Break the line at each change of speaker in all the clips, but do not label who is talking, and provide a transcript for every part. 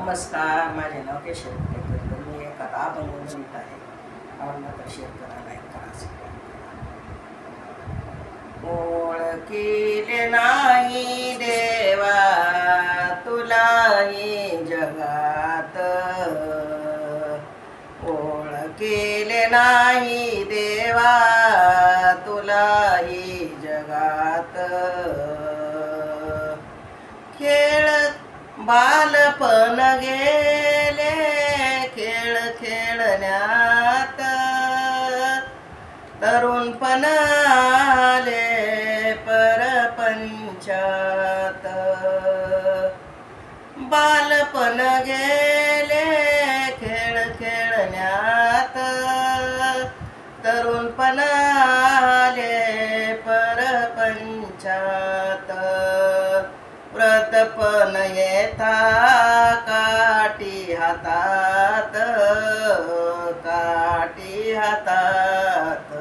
नमस्कार, माझे नाव केशव टेकर. मी एक कथा बनवून लिहित आहे. आवडला तर शेअर करा, लाईक करा, सबस्क्राईब करा. ओळखीले नाही देवा तुलाही जगात, ओळखीले नाही देवा तुलाही जगात. खेळ बालपण गेले खेळ खेळण्यात, तरुणपण आले परपंचात. बालपण गेले खेळ खेळण्यात, तरुणपण आले परपंचात. व्रतपण येता काठी हातात, काठी हातात.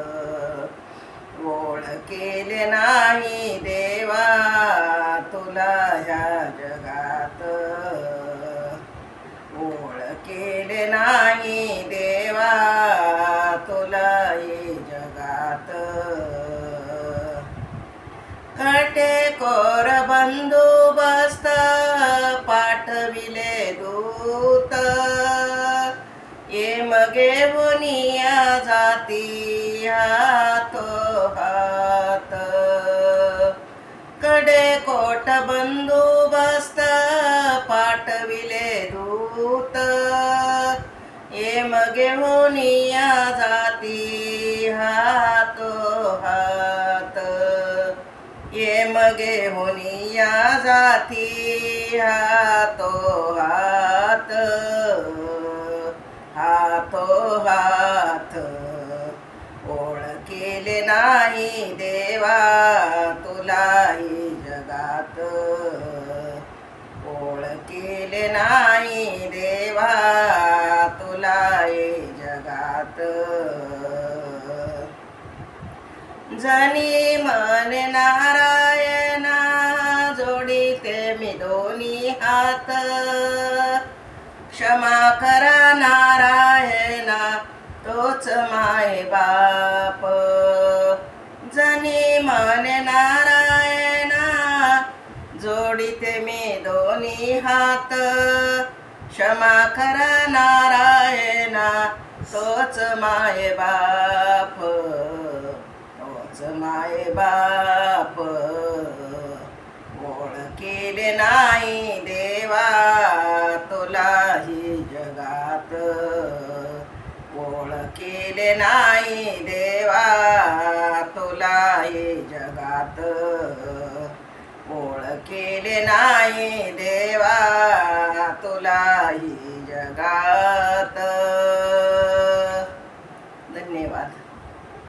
ओळखीले नाही देवा तुला ह्या जगात, ओळखीले नाही देवा तुलाही जगात. काटेकोर बंदोबस्त पाठविले दूत, ये मगे होनिया जाती हातो हात. कडेकोट बंदोबस्त पाठविले दूत, ये मगे होनिया जाती हातो हात. ये मगे होनिया जाती हातो हात, हातो हात. ओळखीले नाही देवा तुलाही जगात, ओळखीले नाही देवा तुलाही जगात. जनी मने नारायणा जोडीते मी दोन्ही हात, क्षमा करा नारायणा तोच माय बाप. जनी मने नारायणा जोडीते मी दोन्ही हात, क्षमा करा नारायणा तोच माय बाप, माय बाप. ओळखीले नाही देवा तुलाही जगात, ओळखीले नाही देवा तुलाही जगात, ओळखीले नाही देवा तुलाही जगात. धन्यवाद.